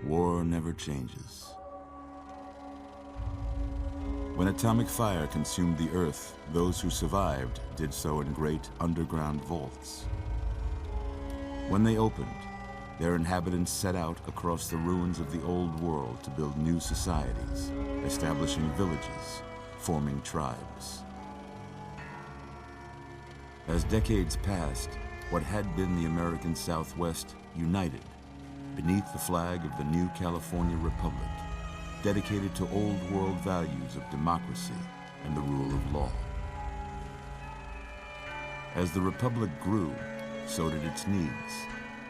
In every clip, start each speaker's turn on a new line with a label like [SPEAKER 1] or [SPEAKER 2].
[SPEAKER 1] War never changes. When atomic fire consumed the Earth, those who survived did so in great underground vaults. When they opened, their inhabitants set out across the ruins of the old world to build new societies, establishing villages, forming tribes. As decades passed, what had been the American Southwest united beneath the flag of the new California Republic, dedicated to old world values of democracy and the rule of law. As the Republic grew, so did its needs.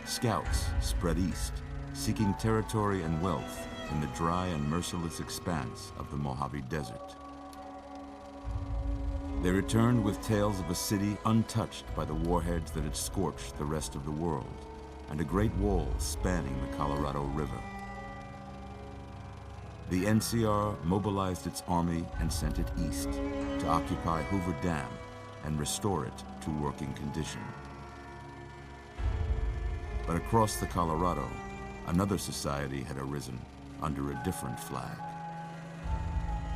[SPEAKER 1] Scouts spread east, seeking territory and wealth in the dry and merciless expanse of the Mojave Desert. They returned with tales of a city untouched by the warheads that had scorched the rest of the world, and a great wall spanning the Colorado River. The NCR mobilized its army and sent it east to occupy Hoover Dam and restore it to working condition. But across the Colorado, another society had arisen under a different flag.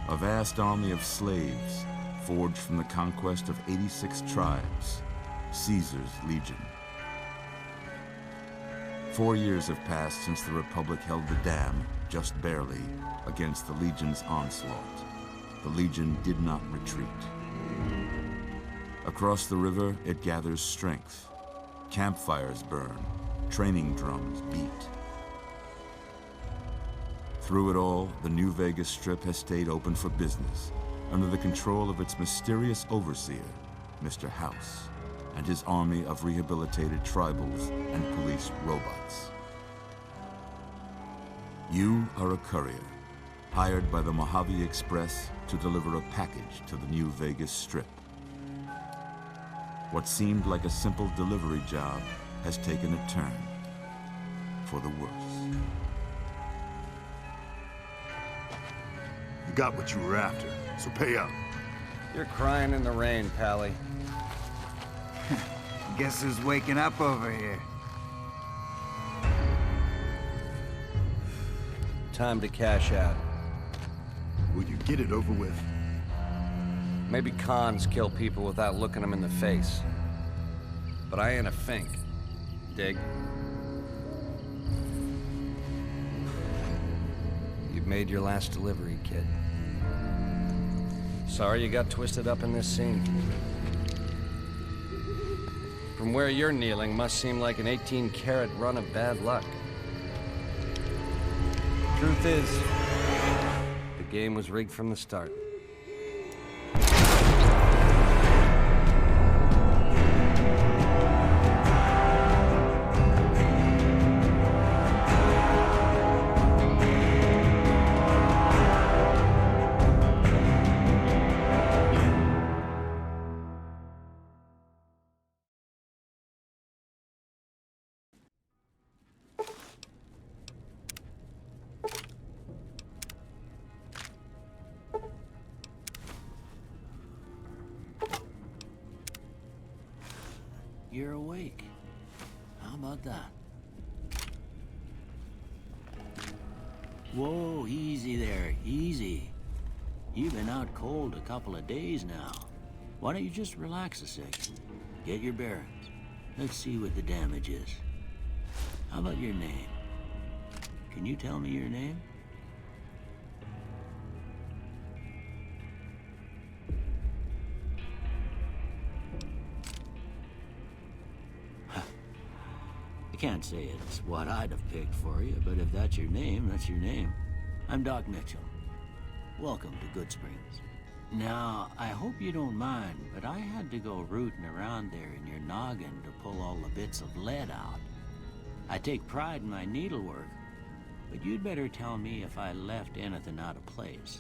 [SPEAKER 1] A vast army of slaves forged from the conquest of 86 tribes, Caesar's Legion. 4 years have passed since the Republic held the dam, just barely, against the Legion's onslaught. The Legion did not retreat. Across the river, it gathers strength. Campfires burn, training drums beat. Through it all, the New Vegas Strip has stayed open for business, under the control of its mysterious overseer, Mr. House, and his army of rehabilitated tribals and police robots. You are a courier, hired by the Mojave Express to deliver a package to the New Vegas Strip. What seemed like a simple delivery job has taken a turn for the worse.
[SPEAKER 2] You got what you were after, so pay up.
[SPEAKER 3] You're crying in the rain, Pally.
[SPEAKER 4] Guess who's waking up over here?
[SPEAKER 3] Time to cash out.
[SPEAKER 2] Will you get it over with?
[SPEAKER 3] Maybe cons kill people without looking them in the face. But I ain't a fink. Dig? You've made your last delivery, kid. Sorry you got twisted up in this scene. From where you're kneeling must seem like an 18-carat run of bad luck. Truth is, the game was rigged from the start.
[SPEAKER 5] You're awake. How about that? Whoa, easy there, easy. You've been out cold a couple of days now. Why don't you just relax a second? Get your bearings. Let's see what the damage is. How about your name? Can you tell me your name? I can't say it's what I'd have picked for you, but if that's your name, that's your name. I'm Doc Mitchell. Welcome to Goodsprings. Now, I hope you don't mind, but I had to go rooting around there in your noggin to pull all the bits of lead out. I take pride in my needlework, but you'd better tell me if I left anything out of place.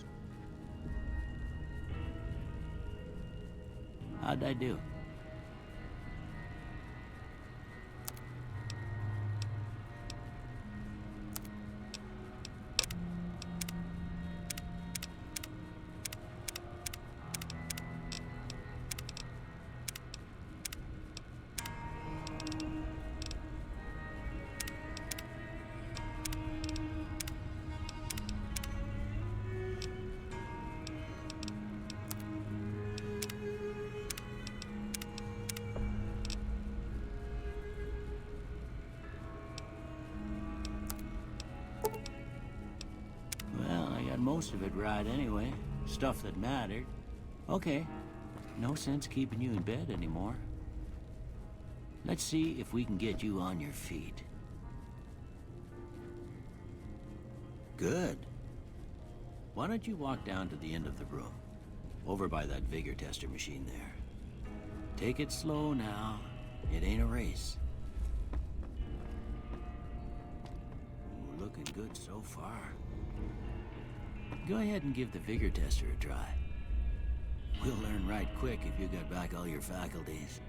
[SPEAKER 5] How'd I do? most of it right anyway. Stuff that mattered. Okay. No sense keeping you in bed anymore. Let's see if we can get you on your feet. Good. Why don't you walk down to the end of the room? Over by that vigor tester machine there. Take it slow now. It ain't a race. Ooh, looking good so far. Go ahead and give the vigor tester a try. We'll learn right quick if you got back all your faculties.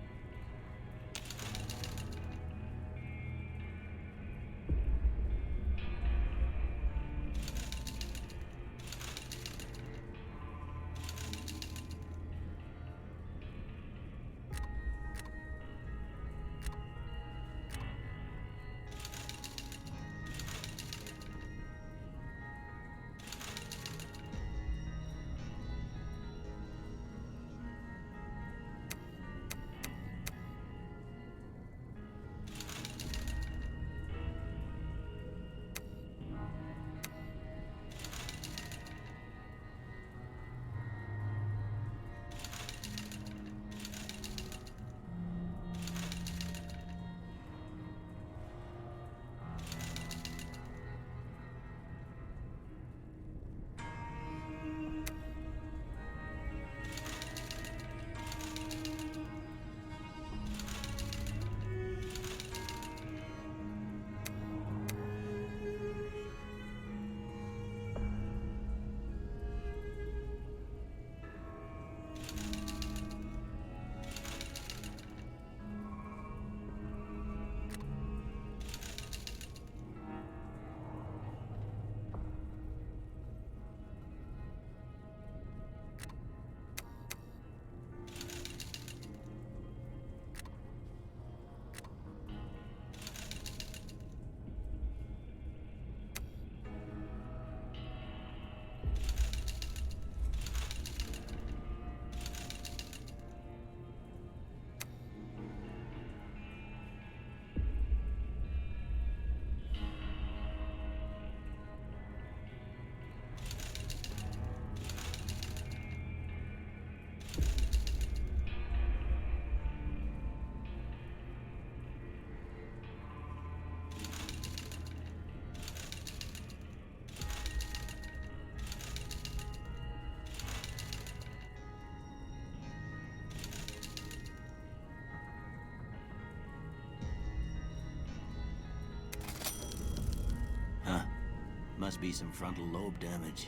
[SPEAKER 5] Must be some frontal lobe damage.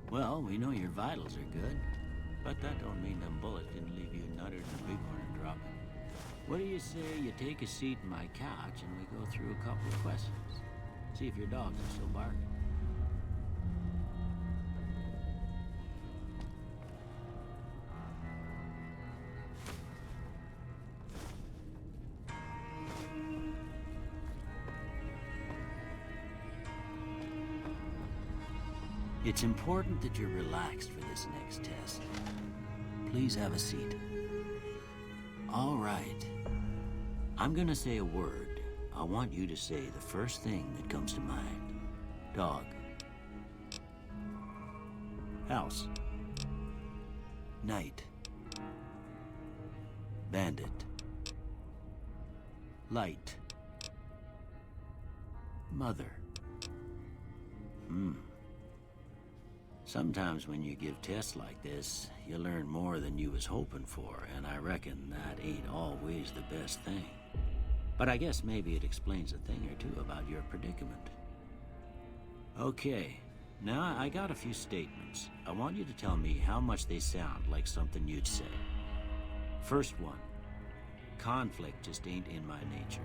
[SPEAKER 5] Well, we know your vitals are good, but that don't mean them bullets didn't leave you nuttered and a big one and dropping. What do you say you take a seat in my couch and we go through a couple of questions? See if your dogs are still barking. It's important that you're relaxed for this next test. Please have a seat. All right. I'm gonna say a word. I want you to say the first thing that comes to mind. Dog. House. Night. Bandit. Light. Mother. Sometimes when you give tests like this, you learn more than you was hoping for, and I reckon that ain't always the best thing. But I guess maybe it explains a thing or two about your predicament. Okay, now I got a few statements. I want you to tell me how much they sound like something you'd say. First one, conflict just ain't in my nature.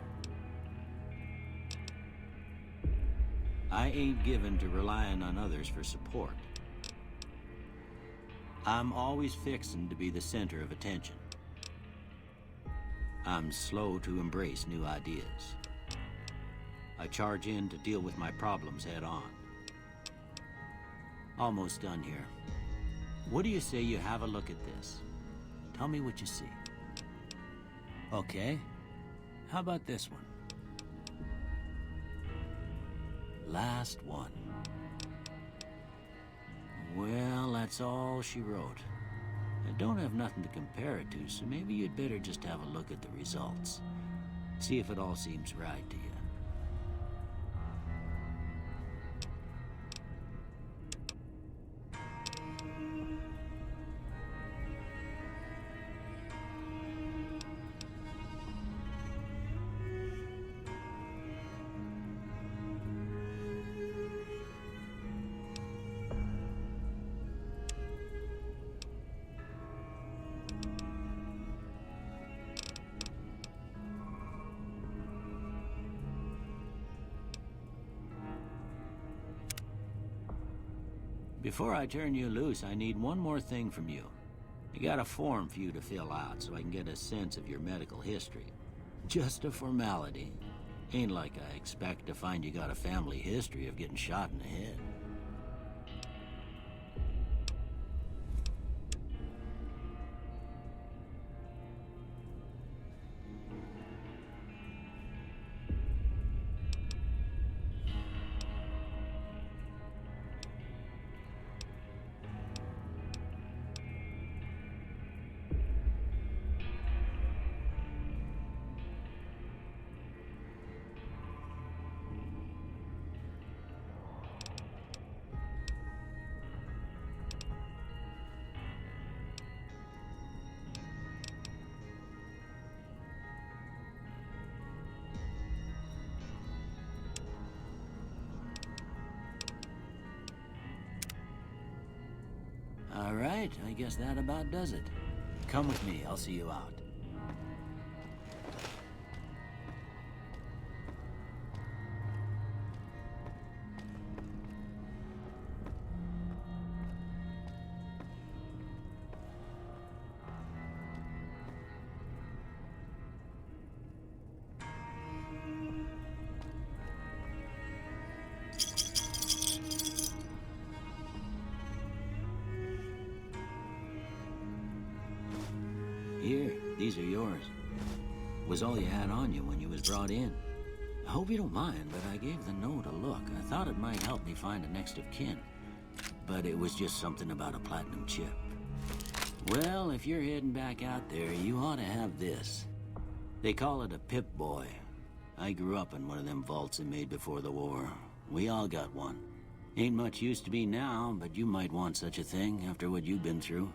[SPEAKER 5] I ain't given to relying on others for support. I'm always fixin' to be the center of attention. I'm slow to embrace new ideas. I charge in to deal with my problems head on. Almost done here. What do you say you have a look at this? Tell me what you see. Okay. How about this one? Last one. Well, that's all she wrote. I don't have nothing to compare it to, so maybe you'd better just have a look at the results. See if it all seems right to you. Before I turn you loose, I need one more thing from you. I got a form for you to fill out so I can get a sense of your medical history. Just a formality. Ain't like I expect to find you got a family history of getting shot in the head. All right, I guess that about does it. Come with me, I'll see you out. Here, these are yours. Was all you had on you when you was brought in. I hope you don't mind, but I gave the note a look. I thought it might help me find a next of kin. But it was just something about a platinum chip. Well, if you're heading back out there, you ought to have this. They call it a Pip-Boy. I grew up in one of them vaults they made before the war. We all got one. Ain't much use to be now, but you might want such a thing after what you've been through.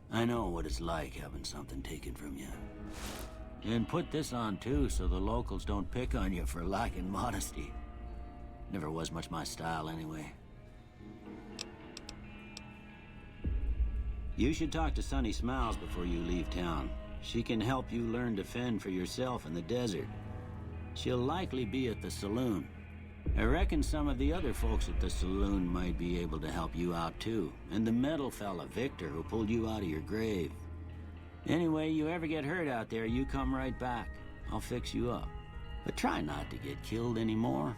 [SPEAKER 5] I know what it's like having something taken from you. And put this on too, so the locals don't pick on you for lacking modesty. Never was much my style anyway. You should talk to Sunny Smiles before you leave town. She can help you learn to fend for yourself in the desert. She'll likely be at the saloon. I reckon some of the other folks at the saloon might be able to help you out too. And the metal fella, Victor, who pulled you out of your grave. Anyway, you ever get hurt out there, you come right back. I'll fix you up. But try not to get killed anymore.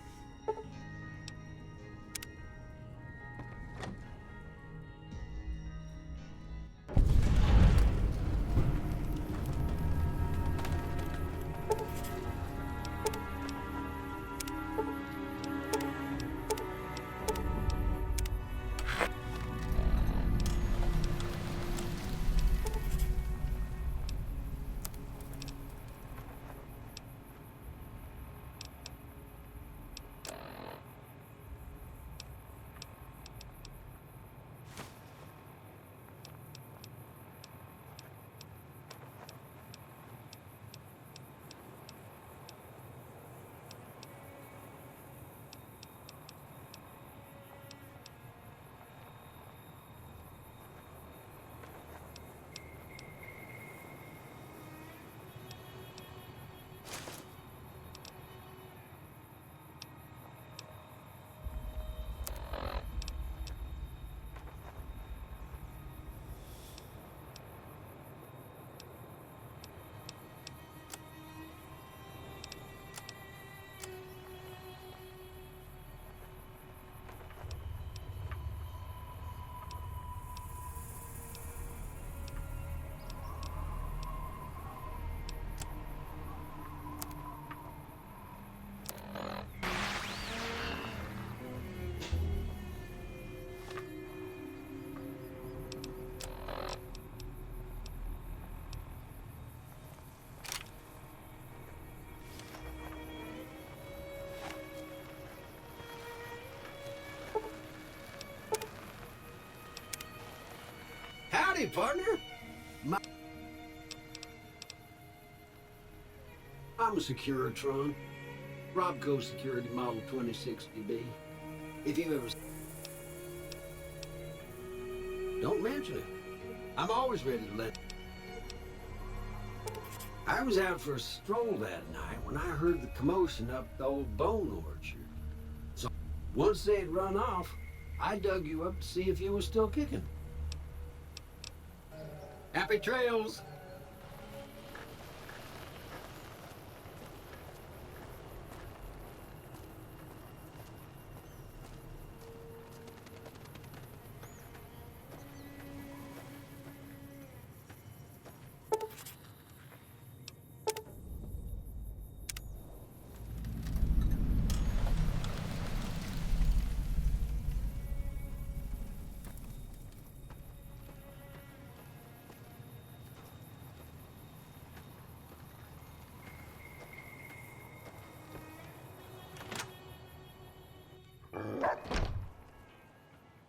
[SPEAKER 6] Howdy, partner. I'm a Securitron. RobCo Security Model 2060B. If you ever... Don't mention it. I'm always ready to let... I was out for a stroll that night when I heard the commotion up the old bone orchard. So once they had run off, I dug you up to see if you were still kicking. Happy trails!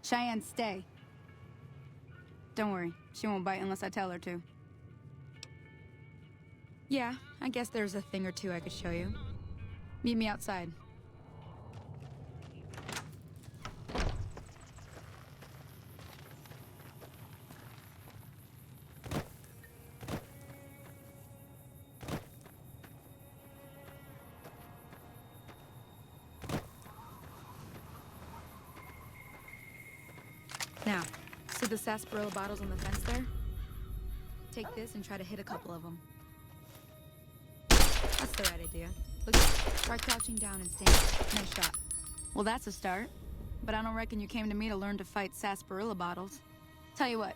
[SPEAKER 7] Cheyenne, stay. Don't worry, she won't bite unless I tell her to. Yeah, I guess there's a thing or two I could show you. Meet me outside. Now, see the sarsaparilla bottles on the fence there? Take this and try to hit a couple of them. That's the right idea. Look, try crouching down and staying. Nice shot. Well, that's a start. But I don't reckon you came to me to learn to fight sarsaparilla bottles. Tell you what,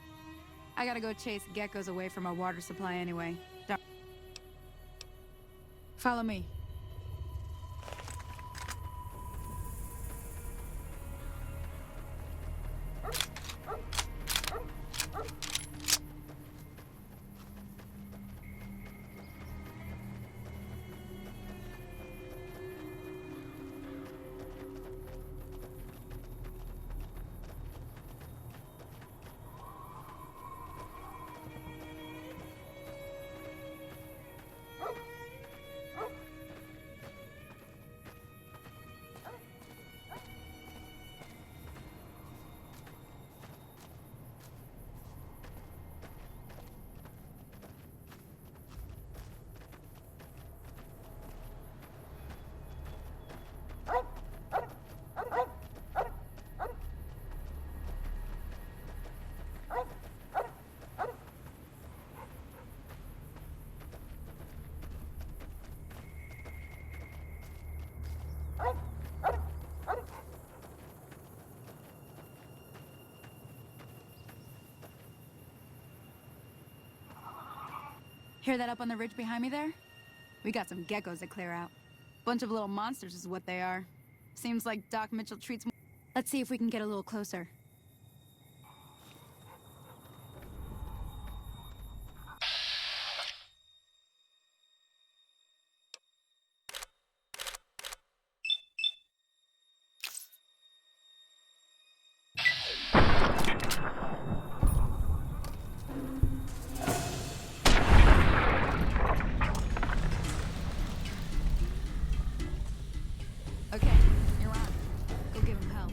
[SPEAKER 7] I gotta go chase geckos away from our water supply anyway. Follow me. Hear that up on the ridge behind me there? We got some geckos to clear out. Bunch of little monsters is what they are. Seems like Doc Mitchell treats... Let's see if we can get a little closer. Okay, you're on. Go give him hell.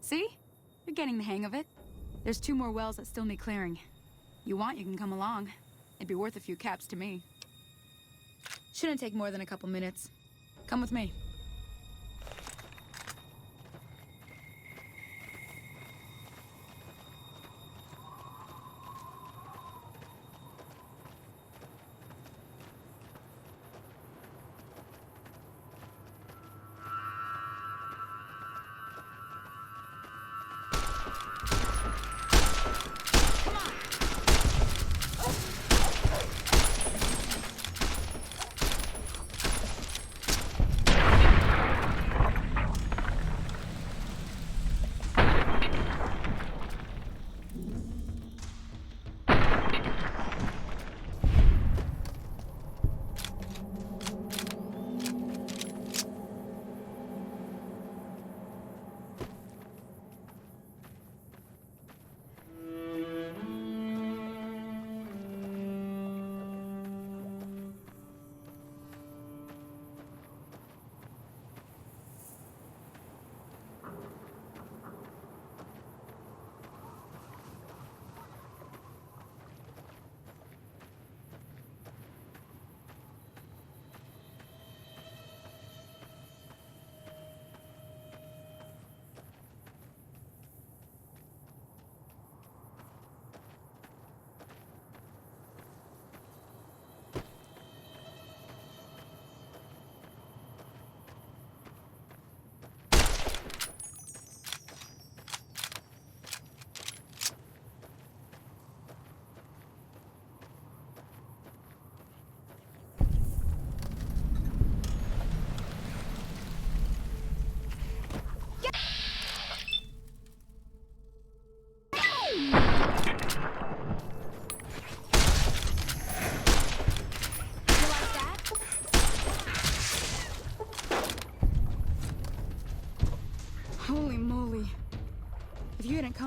[SPEAKER 7] See? You're getting the hang of it. There's 2 more wells that still need clearing. You want, you can come along. It'd be worth a few caps to me. Shouldn't take more than a couple minutes. Come with me.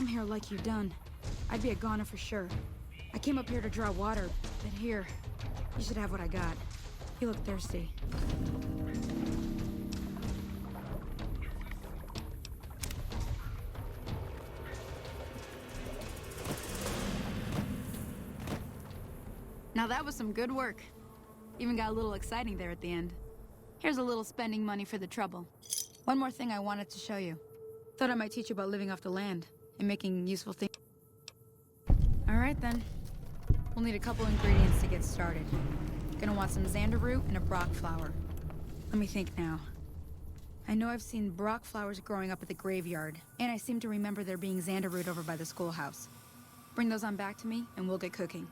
[SPEAKER 7] here like you done, I'd be a goner for sure. I came up here to draw water, but here, you should have what I got. You look thirsty. Now that was some good work. Even got a little exciting there at the end. Here's a little spending money for the trouble. One more thing I wanted to show you. Thought I might teach you about living off the land and making useful things. All right then. We'll need a couple ingredients to get started. Gonna want some xander root and a brock flower. Let me think now. I know I've seen brock flowers growing up at the graveyard, and I seem to remember there being xander root over by the schoolhouse. Bring those on back to me, and we'll get cooking.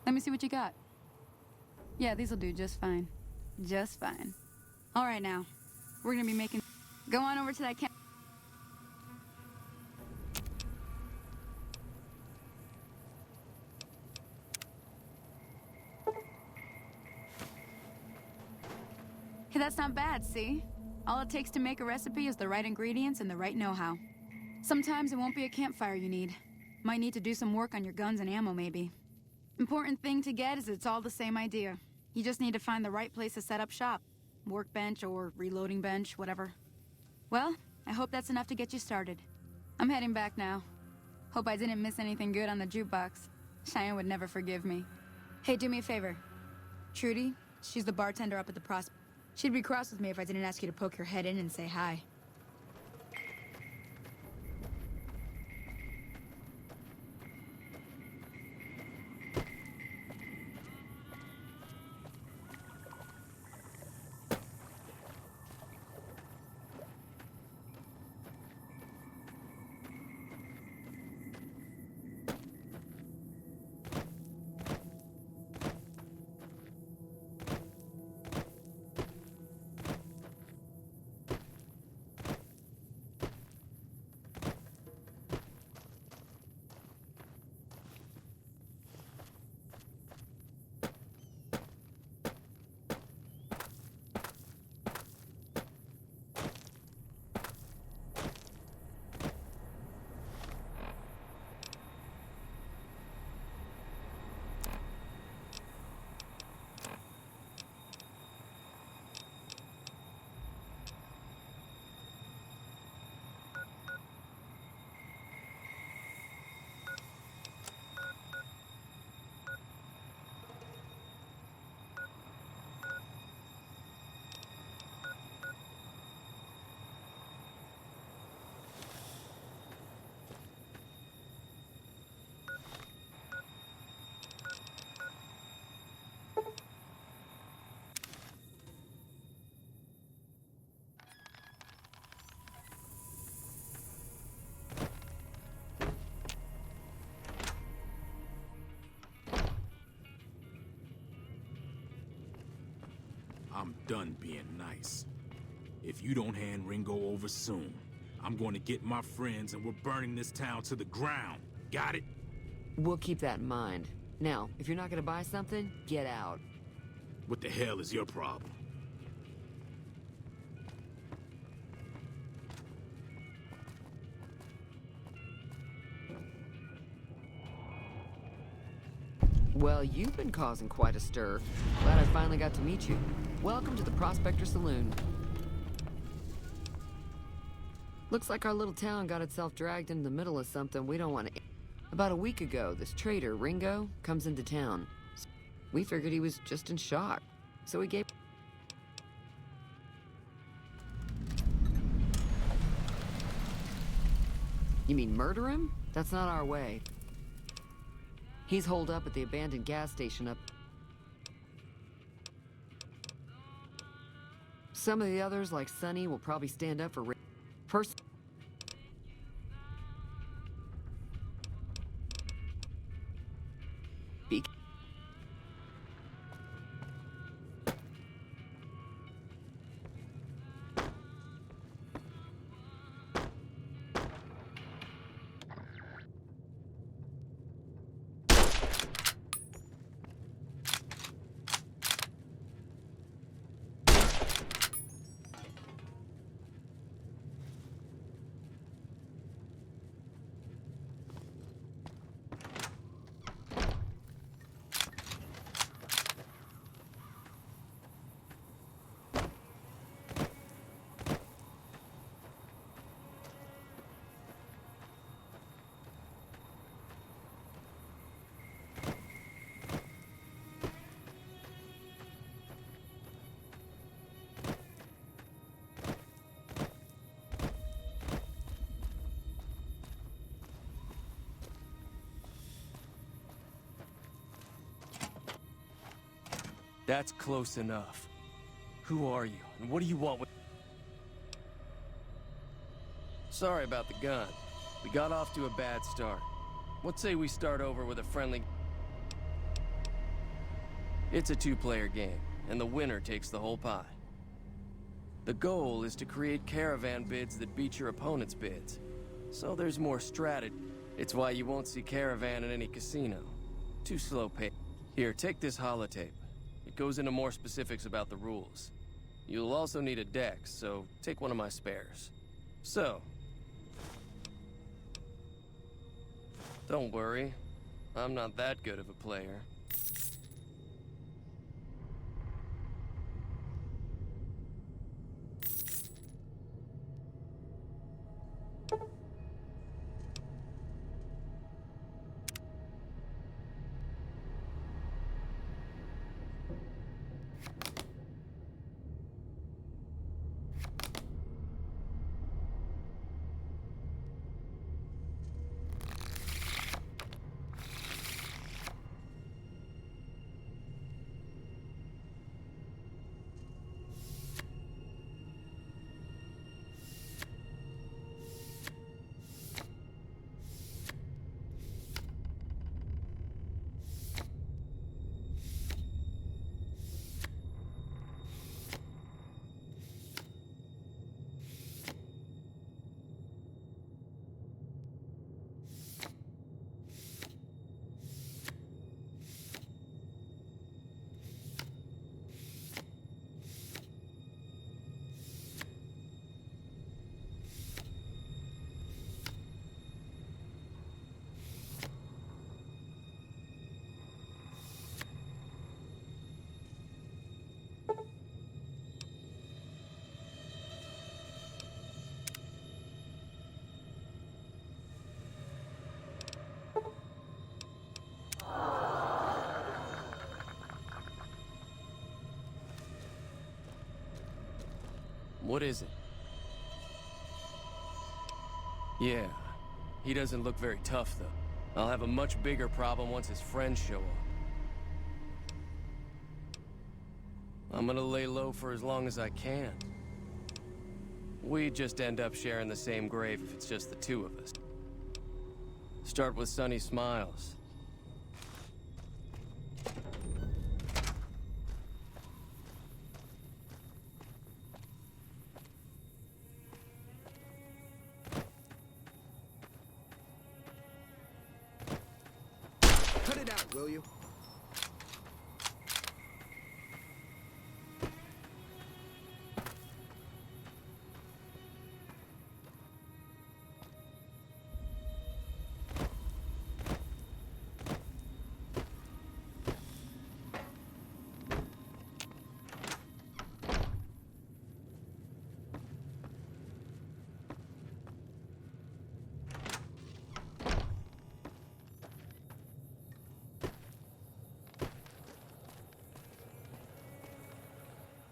[SPEAKER 7] Let me see what you got. Yeah, these'll do just fine. Just fine. All right, now. We're gonna be making... Go on over to that camp. Hey, that's not bad, see? All it takes to make a recipe is the right ingredients and the right know-how. Sometimes it won't be a campfire you need. Might need to do some work on your guns and ammo, maybe. Important thing to get is it's all the same idea. You just need to find the right place to set up shop. Workbench or reloading bench, whatever. Well, I hope that's enough to get you started. I'm heading back now. Hope I didn't miss anything good on the jukebox. Cheyenne would never forgive me. Hey, do me a favor. Trudy, she's the bartender up at the Prospect. She'd be cross with me if I didn't ask you to poke your head in and say hi.
[SPEAKER 8] I'm done being nice. If you don't hand Ringo over soon, I'm going to get my friends and we're burning this town to the ground. Got it?
[SPEAKER 9] We'll keep that in mind. Now, if you're not gonna buy something, get out.
[SPEAKER 8] What the hell is your problem?
[SPEAKER 9] Well, you've been causing quite a stir. Glad I finally got to meet you. Welcome to the Prospector Saloon. Looks like our little town got itself dragged into the middle of something we don't want to... About a week ago, this trader, Ringo, comes into town. We figured he was just in shock, so we gave... You mean murder him? That's not our way. He's holed up at the abandoned gas station up... Some of the others, like Sonny, will probably stand up for... Be...
[SPEAKER 10] That's close enough. Who are you, and what do you want with... Sorry about the gun. We got off to a bad start. Let's say we start over with a friendly... It's a two-player game, and the winner takes the whole pie. The goal is to create caravan bids that beat your opponent's bids. So there's more strategy. It's why you won't see caravan in any casino. Too slow pace. Here, take this holotape. It goes into more specifics about the rules. You'll also need a deck, so take one of my spares. So, don't worry, I'm not that good of a player. What is it? Yeah, he doesn't look very tough, though. I'll have a much bigger problem once his friends show up. I'm gonna lay low for as long as I can. We just end up sharing the same grave if it's just the two of us. Start with sunny smiles.
[SPEAKER 11] Cut it out, will you?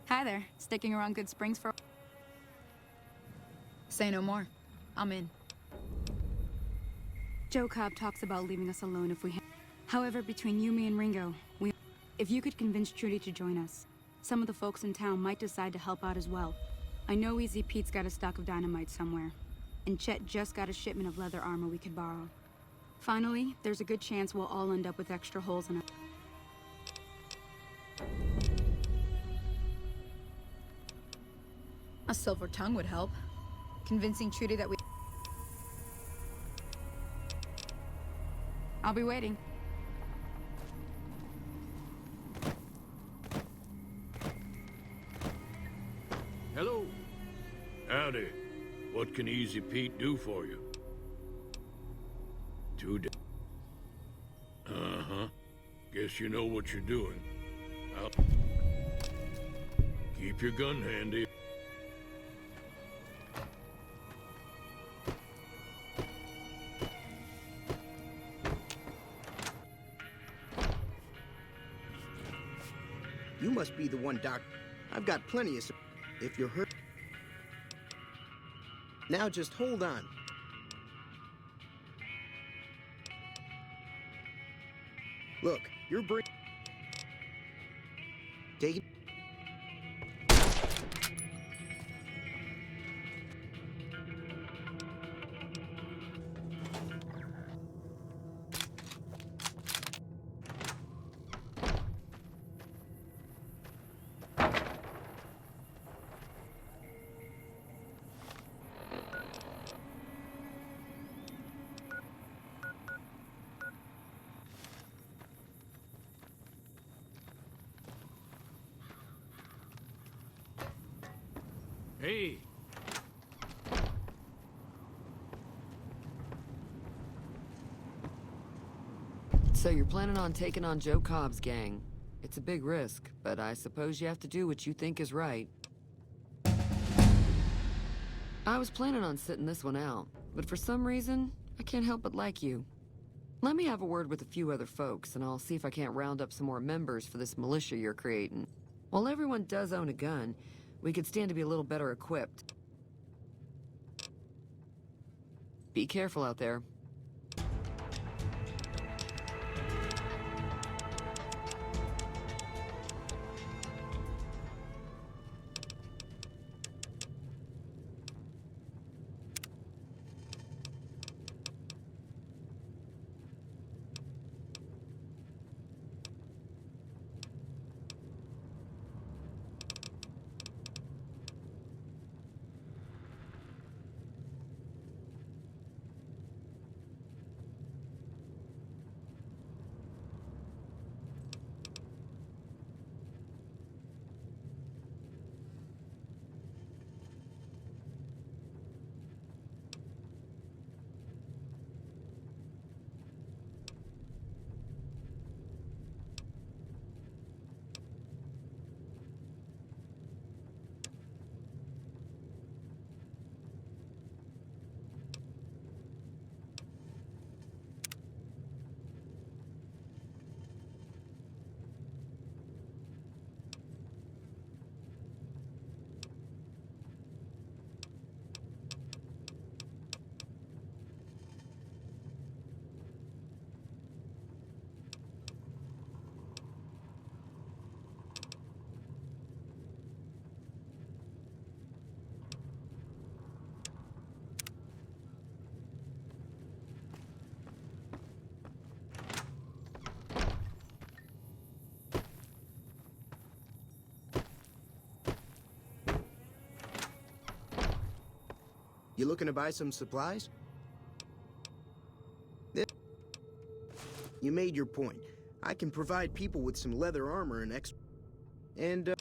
[SPEAKER 7] Hi there. Sticking around Goodsprings for... Say no more. I'm in. Joe Cobb talks about leaving us alone if we... However, between you, me, and Ringo, we... If you could convince Trudy to join us, some of the folks in town might decide to help out as well. I know Easy Pete's got a stock of dynamite somewhere, and Chet just got a shipment of leather armor we could borrow. Finally, there's a good chance we'll all end up with extra holes in it. A silver tongue would help. Convincing Trudy that we... I'll be waiting.
[SPEAKER 12] Hello. Howdy. What can Easy Pete do for you? Uh-huh. Guess you know what you're doing. Keep your gun handy.
[SPEAKER 11] You must be the one, Doc. I've got plenty of... If you're hurt... Now just hold on. Look, you're Take it...
[SPEAKER 8] Hey!
[SPEAKER 9] So you're planning on taking on Joe Cobb's gang. It's a big risk, but I suppose you have to do what you think is right. I was planning on sitting this one out, but for some reason, I can't help but like you. Let me have a word with a few other folks, and I'll see if I can't round up some more members for this militia you're creating. While everyone does own a gun, we could stand to be a little better equipped. Be careful out there.
[SPEAKER 11] You looking to buy some supplies? You made your point. I can provide people with some leather armor and extra... And,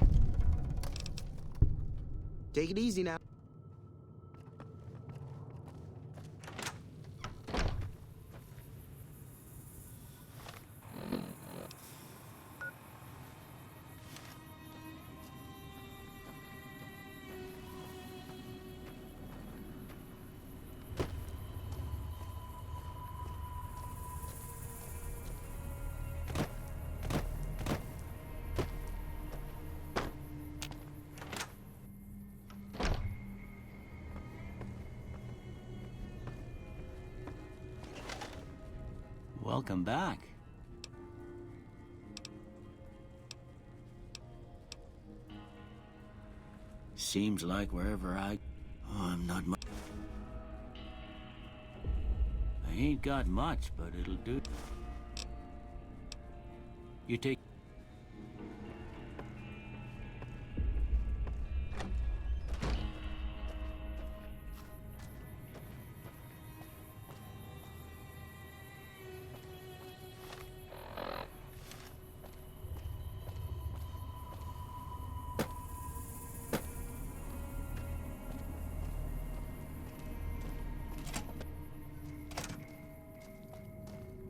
[SPEAKER 11] take it easy now.
[SPEAKER 5] Welcome back. Seems like wherever I... Oh, I'm not much. I ain't got much, but it'll do. You take...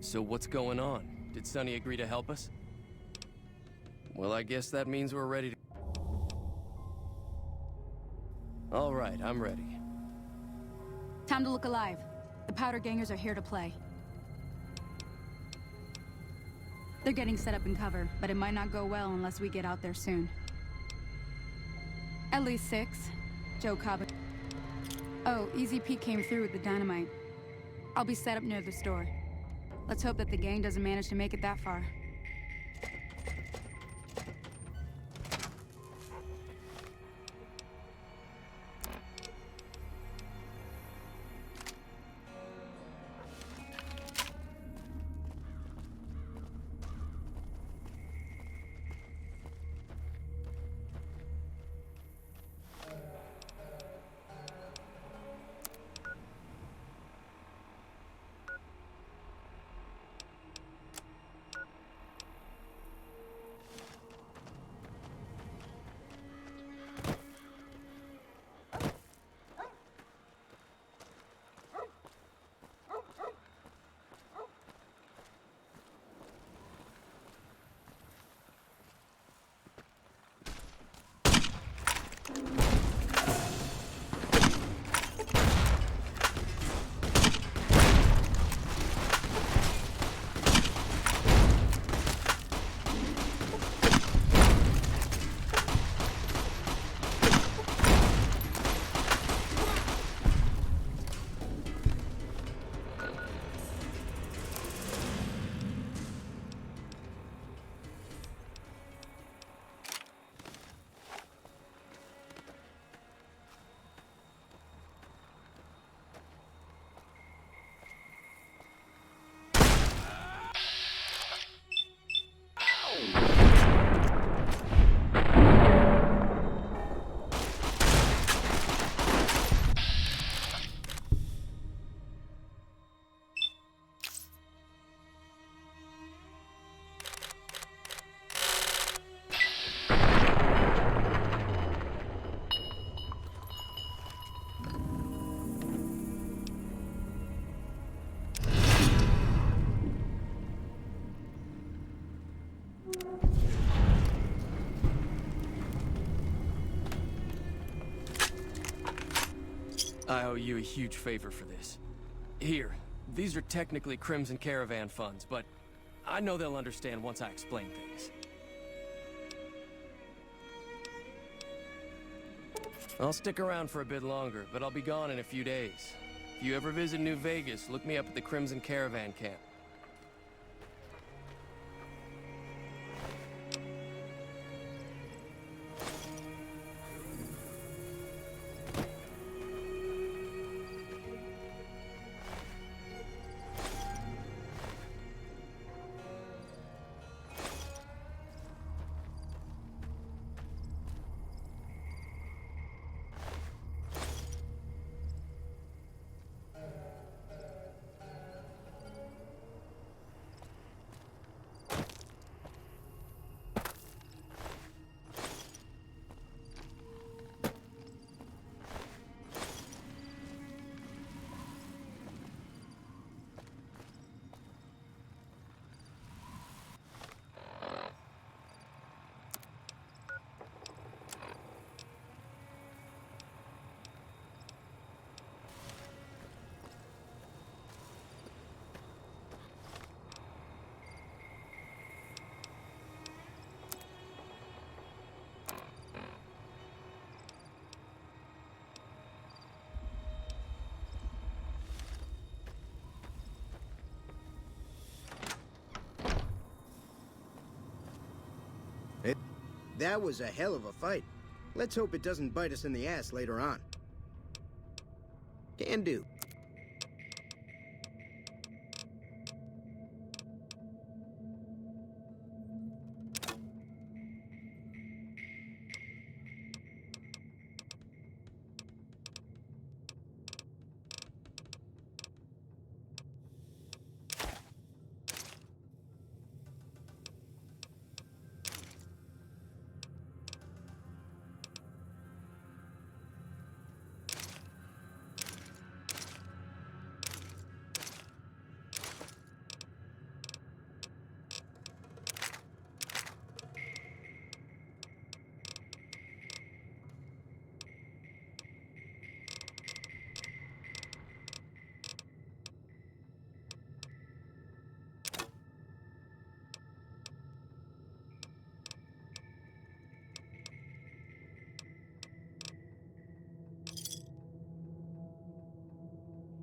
[SPEAKER 10] So what's going on? Did Sonny agree to help us? Well, I guess that means we're ready to... All right, I'm ready.
[SPEAKER 7] Time to look alive. The powder gangers are here to play. They're getting set up in cover, but it might not go well unless we get out there soon. At least 6. Joe Cobb. Oh, Easy Pete came through with the dynamite. I'll be set up near the store. Let's hope that the gang doesn't manage to make it that far.
[SPEAKER 10] I owe you a huge favor for this. Here, these are technically Crimson Caravan funds, but I know they'll understand once I explain things. I'll stick around for a bit longer, but I'll be gone in a few days. If you ever visit New Vegas, look me up at the Crimson Caravan camp.
[SPEAKER 11] That was a hell of a fight. Let's hope it doesn't bite us in the ass later on. Can do.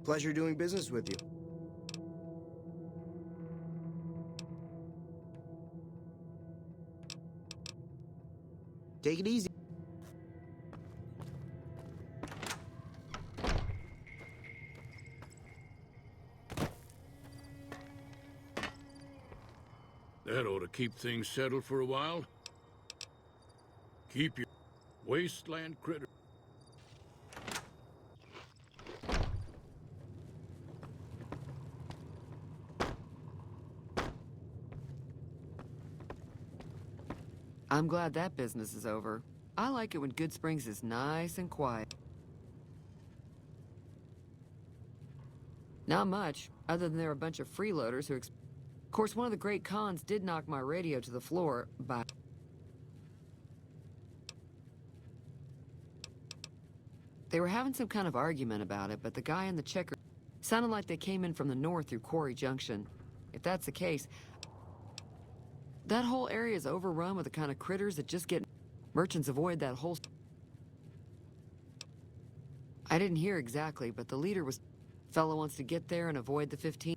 [SPEAKER 11] Pleasure doing business with you. Take it easy.
[SPEAKER 12] That ought to keep things settled for a while. Keep your wasteland critter.
[SPEAKER 9] I'm glad that business is over. I like it when Goodsprings is nice and quiet. Not much, other than there are a bunch of freeloaders who... Of course, one of the great cons did knock my radio to the floor by... They were having some kind of argument about it, but the guy in the checker sounded like they came in from the north through Quarry Junction. If that's the case, that whole area is overrun with the kind of critters that just get... Merchants avoid that whole... I didn't hear exactly, but the leader was... Fellow wants to get there and avoid the 15...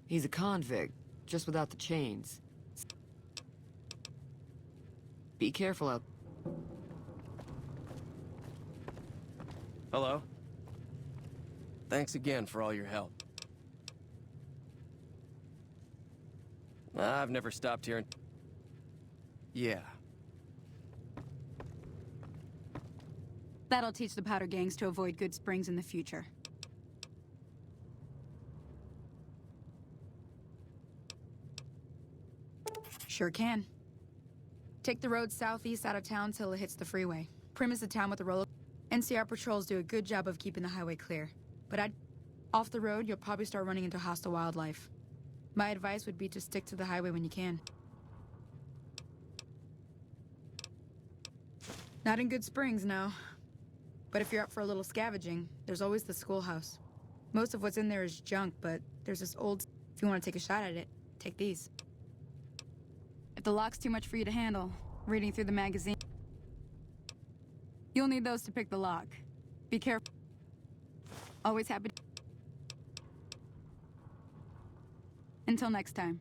[SPEAKER 9] He's a convict, just without the chains. Be careful out...
[SPEAKER 10] Hello? Thanks again for all your help. I've never stopped here and... Yeah.
[SPEAKER 7] That'll teach the powder gangs to avoid Goodsprings in the future. Sure can. Take the road southeast out of town till it hits the freeway. Primm is the town with the roller... NCR patrols do a good job of keeping the highway clear. But off the road, you'll probably start running into hostile wildlife. My advice would be to stick to the highway when you can. Not in Goodsprings, no. But if you're up for a little scavenging, there's always the schoolhouse. Most of what's in there is junk, but there's this old... If you want to take a shot at it, take these. If the lock's too much for you to handle, reading through the magazine... You'll need those to pick the lock. Be careful. Always happy to... Until next time.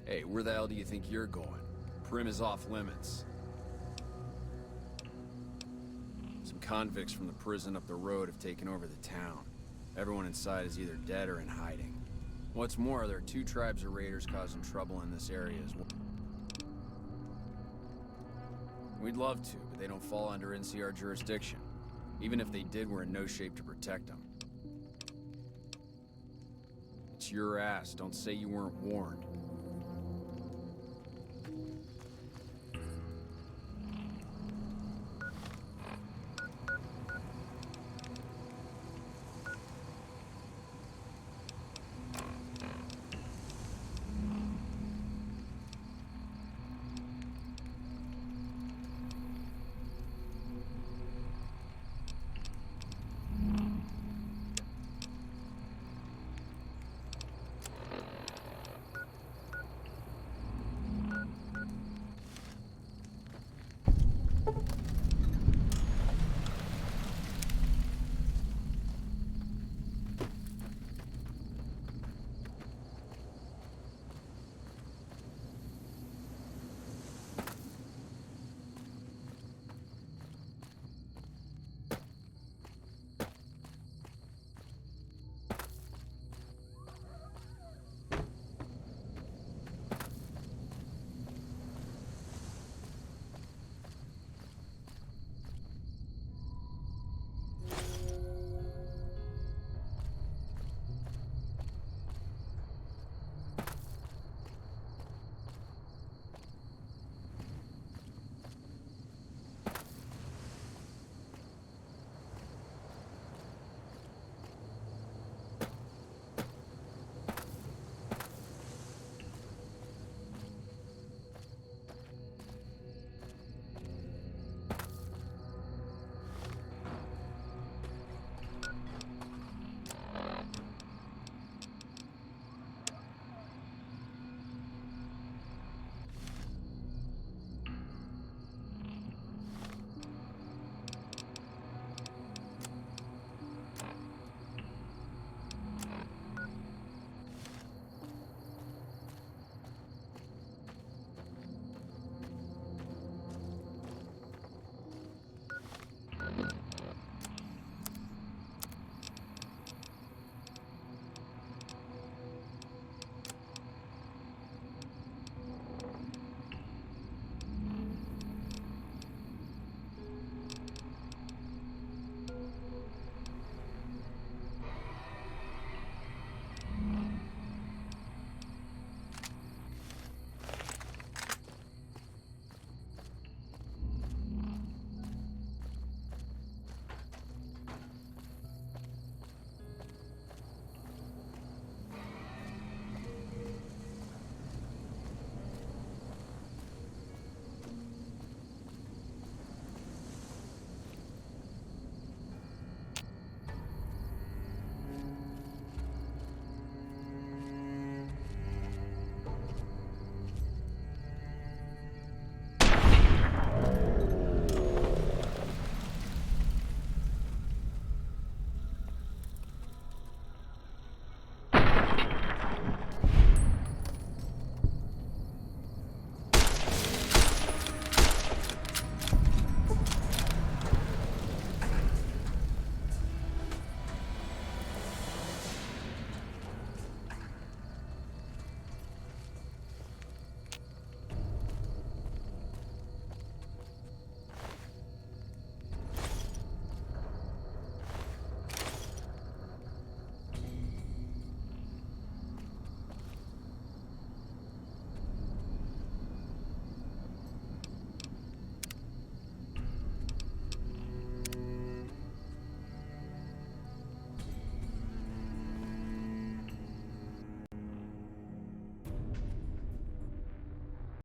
[SPEAKER 13] Hey, where the hell do you think you're going? Primm is off limits. Some convicts from the prison up the road have taken over the town. Everyone inside is either dead or in hiding. What's more, there are 2 tribes of raiders causing trouble in this area as well. We'd love to, but they don't fall under NCR jurisdiction. Even if they did, we're in no shape to protect them. It's your ass. Don't say you weren't warned.